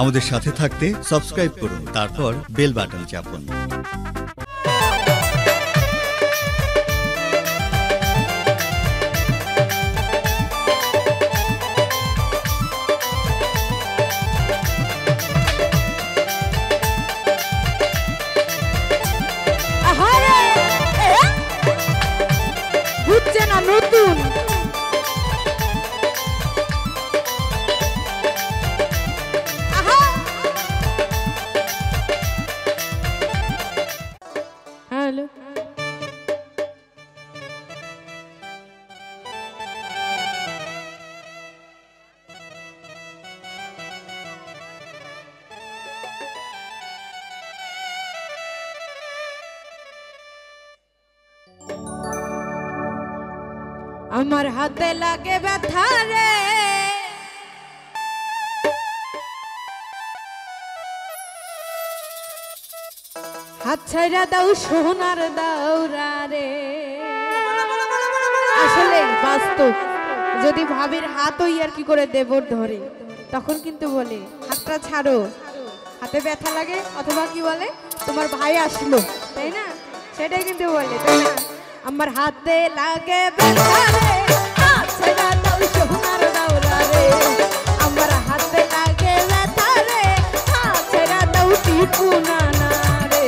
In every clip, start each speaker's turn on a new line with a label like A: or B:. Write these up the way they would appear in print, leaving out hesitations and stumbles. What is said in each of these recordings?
A: আমাদের সাথে থাকতে সাবস্ক্রাইব করুন, তারপর বেল বাটন চাপুন।
B: নতুন হ্যালো আমার হাতে লাগে ব্যথা রে, হাত ছাইরা দাও সোনার দাওরা রে। আসলে বাস্তব, যদি ভাবির হাত ওই আর কি করে দেবর ধরে, তখন কিন্তু বলে হাতটা ছাড়ো, হাতে ব্যথা লাগে, অথবা কি বলে তোমার ভাই আসলো, তাই না? সেটাই কিন্তু বলে, তাই না? আমার হাতে লাগে ব্যথা রে, হাত ছাইরা দাও সোনার দাওরা রে। আমার হাতে লাগে ব্যথা রে, হাত ছাইরা দাও টিপুনা না রে।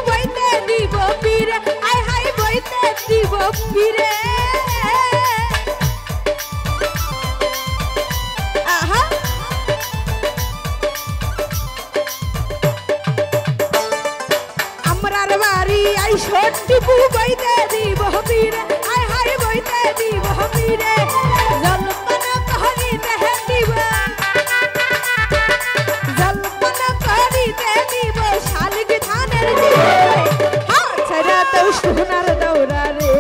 B: বইতে দিব পীরে, আই হাই বইতে দিব পীরে। আহা আমরার বাড়ি আই সত্যি বইতে দিব পীরে, আই হাই বইতে দিব পীরে। জলপানা করিতে দিব, জলপানা করিতে দিব শালিক ধানের সোনার দাওরা রে।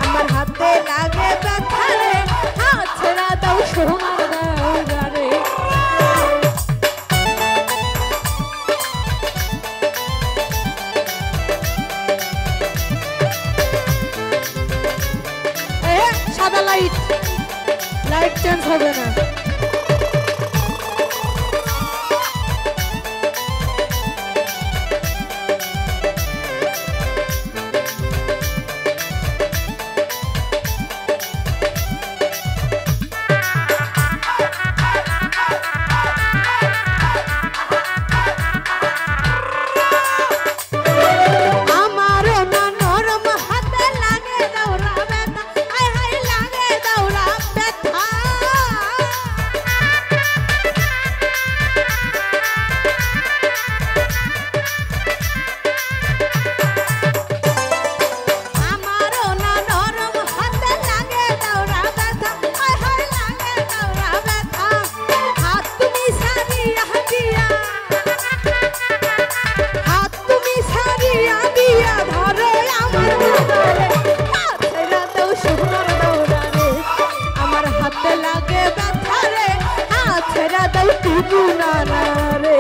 B: আমার হাতে লাগে ব্যথা রে, হাত ছেড়া দাও সোনার দাওরা রে। সাদা লাইট, লাইট চেঞ্জ হবে না। লাগে ব্যথা রে, হাত ছেড়া দাও টুকু না রে।